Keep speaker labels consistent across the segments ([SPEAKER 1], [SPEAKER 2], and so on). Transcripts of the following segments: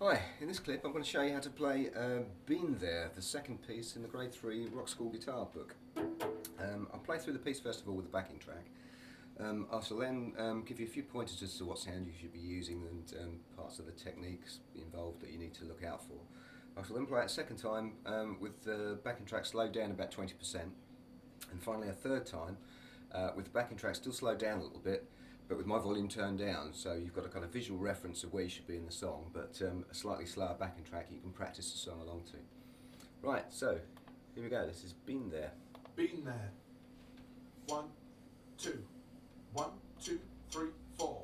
[SPEAKER 1] Hi, in this clip I'm going to show you how to play Been There, the second piece in the Grade 3 Rockschool Guitar book. I'll play through the piece first of all with the backing track. I shall then give you a few pointers as to what sound you should be using and parts of the techniques involved that you need to look out for. I shall then play it a second time with the backing track slowed down about 20%, and finally a third time with the backing track still slowed down a little bit, but with my volume turned down, so you've got a kind of visual reference of where you should be in the song, but a slightly slower backing track you can practice the song along to. Right, so here we go. This has Been There.
[SPEAKER 2] Been there. 1, 2. 1, 2, 3, 4.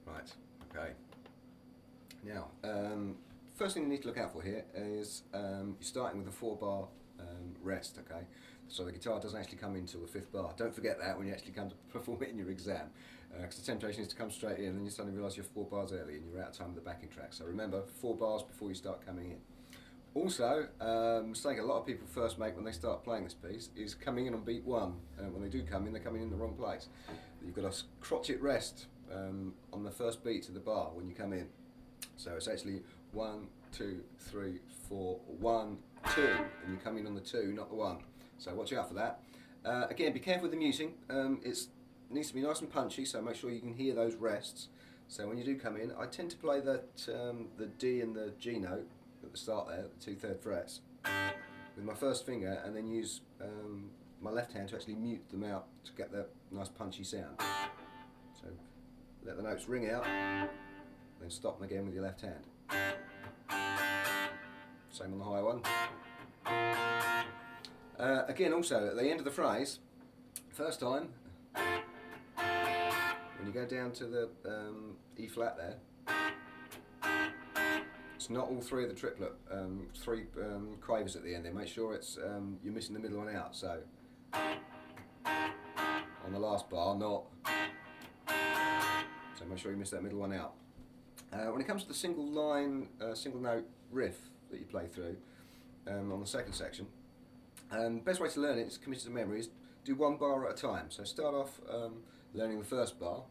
[SPEAKER 1] Right, okay. Now, first thing you need to look out for here is you're starting with a 4-bar rest, okay? So the guitar doesn't actually come in until the 5th bar. Don't forget that when you actually come to perform it in your exam, because the temptation is to come straight in and then you suddenly realise you're 4 bars early and you're out of time with the backing track. So remember, 4 bars before you start coming in. Also, mistake a lot of people first make when they start playing this piece is coming in on beat 1. When they do come in, they're coming in the wrong place. You've got to crotchet rest on the first beat of the bar when you come in. So it's actually 1, 2, 3, 4, 1, 2, and you come in on the 2, not the 1. So watch out for that. Again, be careful with the muting. It needs to be nice and punchy, so make sure you can hear those rests. So when you do come in, I tend to play the D and the G note at the start there, the 2 3rd frets, with my first finger, and then use my left hand to actually mute them out to get that nice punchy sound. So let the notes ring out, then stop them again with your left hand. Same on the high one. Again, also at the end of the phrase, first time, when you go down to the E flat there, it's not all 3 of the triplet, 3 quavers at the end there. Make sure it's you're missing the middle one out. So on the last bar, not. So make sure you miss that middle one out. When it comes to the single line, single note riff that you play through on the second section, best way to learn it is committed to memory is do 1 bar at a time. So start off learning the first bar.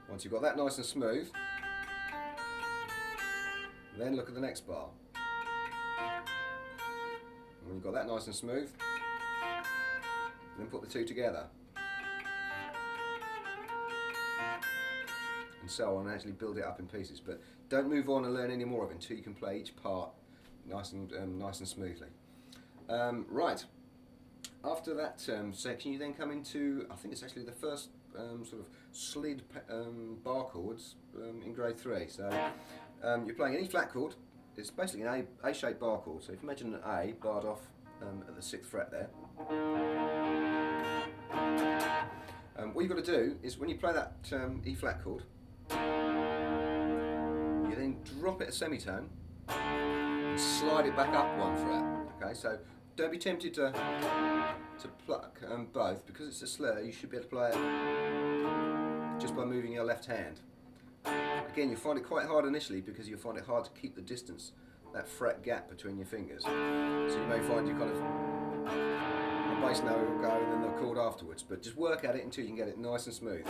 [SPEAKER 1] Once you've got that nice and smooth, then look at the next bar. And when you've got that nice and smooth, then put the 2 together. And so on, and actually build it up in pieces. But don't move on and learn any more of it until you can play each part nice and smoothly. Right. After that section, you then come into, I think it's actually the first sort of slid bar chords in grade 3. So you're playing an E flat chord. It's basically an A-shaped bar chord. So if you imagine an A barred off at the 6th fret there. What what you've got to do is when you play that E flat chord, you then drop it a semitone and slide it back up one fret. Okay, so don't be tempted to pluck both, because it's a slur. You should be able to play it just by moving your left hand. Again, you'll find it quite hard initially because you'll find it hard to keep the distance, that fret gap between your fingers. So you may find you kind of, the bass note will go and then the chord afterwards, but just work at it until you can get it nice and smooth.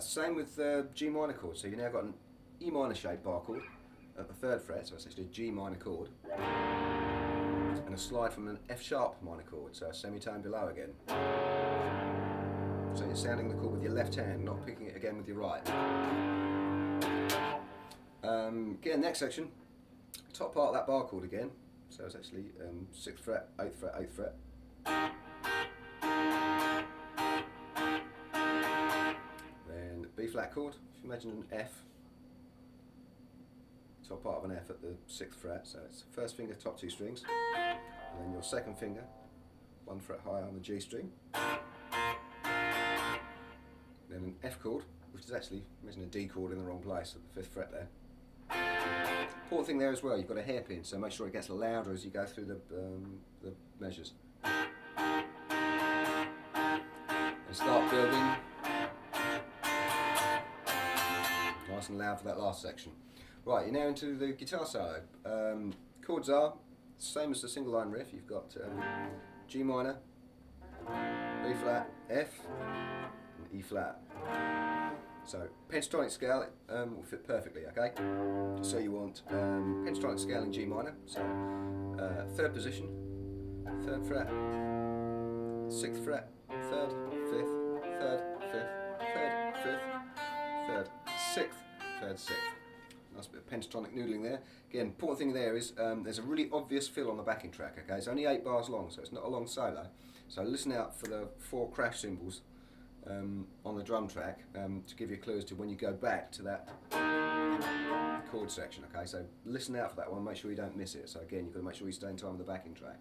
[SPEAKER 1] Same with the G minor chord. So you've now got an E minor shaped bar chord at the 3rd fret, so it's actually a G minor chord, and a slide from an F sharp minor chord, so a semitone below again. So you're sounding the chord with your left hand, not picking it again with your right. Again, next section, top part of that bar chord again. So it's actually 6th fret, 8th fret, 8th fret. Then B flat chord. If you imagine an F, top part of an F at the 6th fret. So it's first finger, top 2 strings, and then your second finger, 1 fret higher on the G string. Then an F chord, which is actually, imagine a D chord in the wrong place at the 5th fret there. Important thing there as well, you've got a hairpin, so make sure it gets louder as you go through the measures. And start building nice and loud for that last section. Right, you're now into the guitar solo. Chords are same as the single line riff. You've got G minor, B flat, F, and E flat. So pentatonic scale will fit perfectly, okay? So you want pentatonic scale in G minor, so 3rd position, 3rd fret, 6th fret, 3rd, 5th, 3rd, 5th, 3rd, 5th, 3rd, 6th, 3rd, 6th. Nice bit of pentatonic noodling there. Again, important thing there is there's a really obvious fill on the backing track, okay? It's only 8 bars long, so it's not a long solo. So listen out for the 4 crash cymbals on the drum track to give you a clue as to when you go back to that chord section, okay? So listen out for that one, make sure you don't miss it. So again, you've got to make sure you stay in time with the backing track.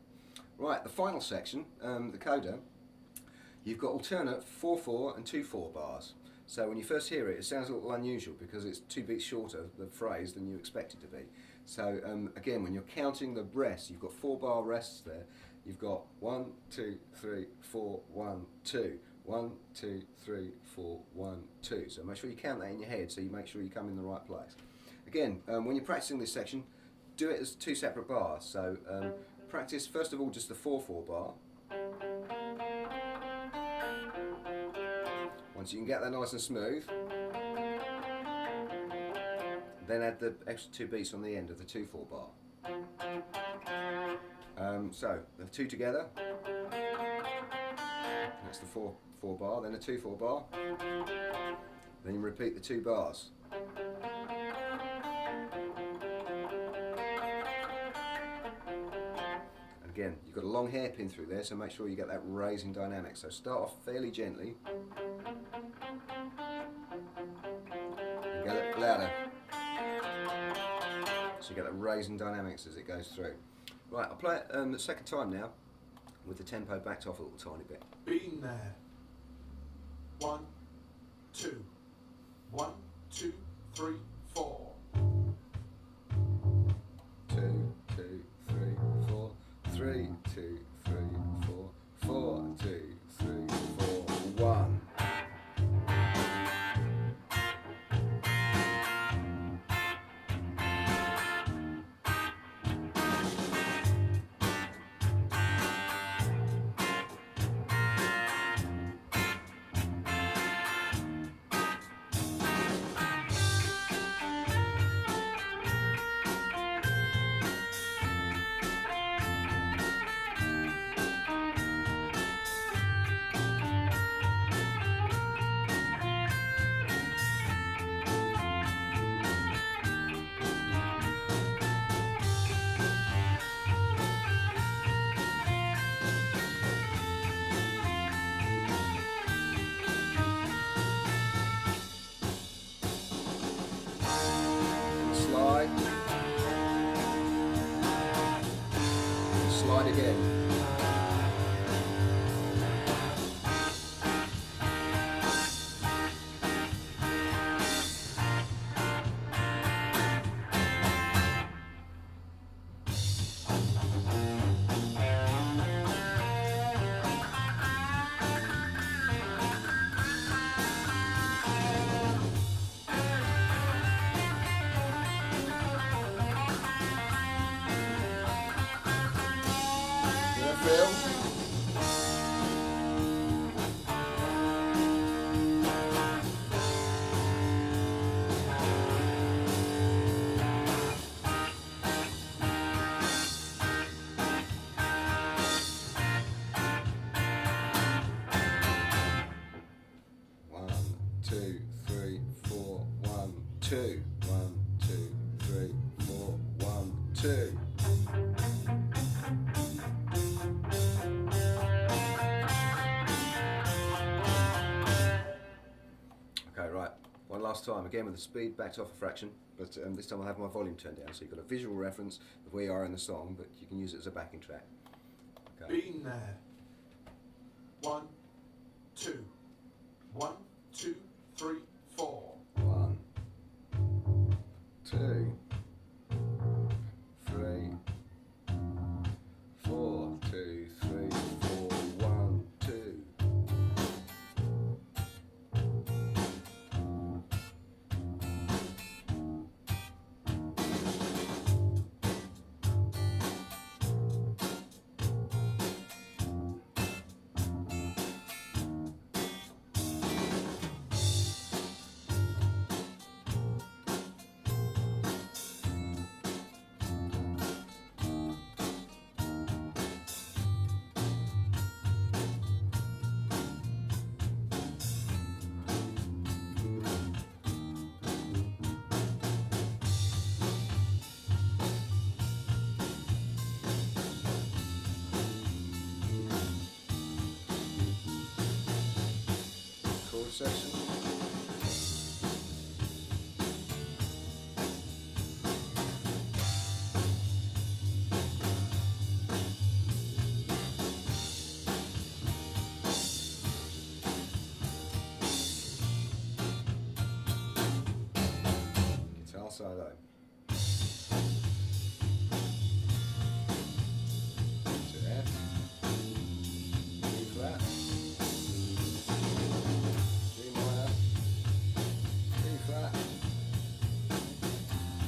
[SPEAKER 1] Right, the final section, the coda, you've got alternate 4/4 and 2/4 bars. So when you first hear it, it sounds a little unusual because it's 2 beats shorter, the phrase, than you expect it to be. So again, when you're counting the rests, you've got 4 bar rests there. You've got 1, 2, 3, 4, 1, 2. 1, 2, 3, 4, 1, 2. So make sure you count that in your head so you make sure you come in the right place. Again, when you're practicing this section, do it as 2 separate bars. So practice first of all just the 4/4 bar. Once you can get that nice and smooth, then add the extra 2 beats on the end of the 2/4 bar. So the 2 together, that's the 4/4 bar, then a 2/4 bar, then you repeat the 2 bars. And again, you've got a long hairpin through there, so make sure you get that raising dynamic. So start off fairly gently and get it louder, so you get that raising dynamics as it goes through. Right, I'll play it the second time now with the tempo backed off a little tiny bit.
[SPEAKER 2] Been there. 1, 2. 1, 2, 3, 4.
[SPEAKER 1] 2, 2, 3, 4. 3, 2, 3, 4. 4, 2, 3, 4. 1. 2, 1, 2, 3, 4, 1, 2. Okay, right. One last time, again with the speed backed off a fraction, but this time I'll have my volume turned down, so you've got a visual reference of where you are in the song, but you can use it as a backing track. Okay.
[SPEAKER 2] Been there. 1, 2, 1, 2, 3, 4.
[SPEAKER 1] 1, 2, 3, 4, 2, 3, 4, 1, 2. Chord section. Guitar solo. To F, E flat, G minor, E flat.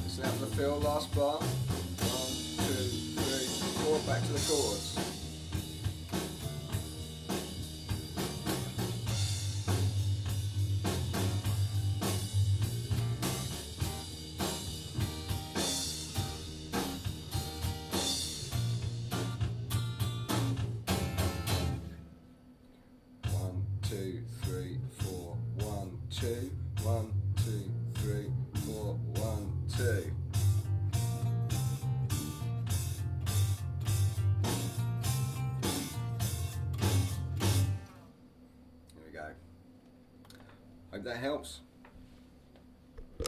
[SPEAKER 1] Listen out for the fill, last bar. 1, 2, 3, 4, back to the chords. One, two, three, four, 1, 2, 1, 2, 3, 4, 1, 2. There we go. Hope that helps.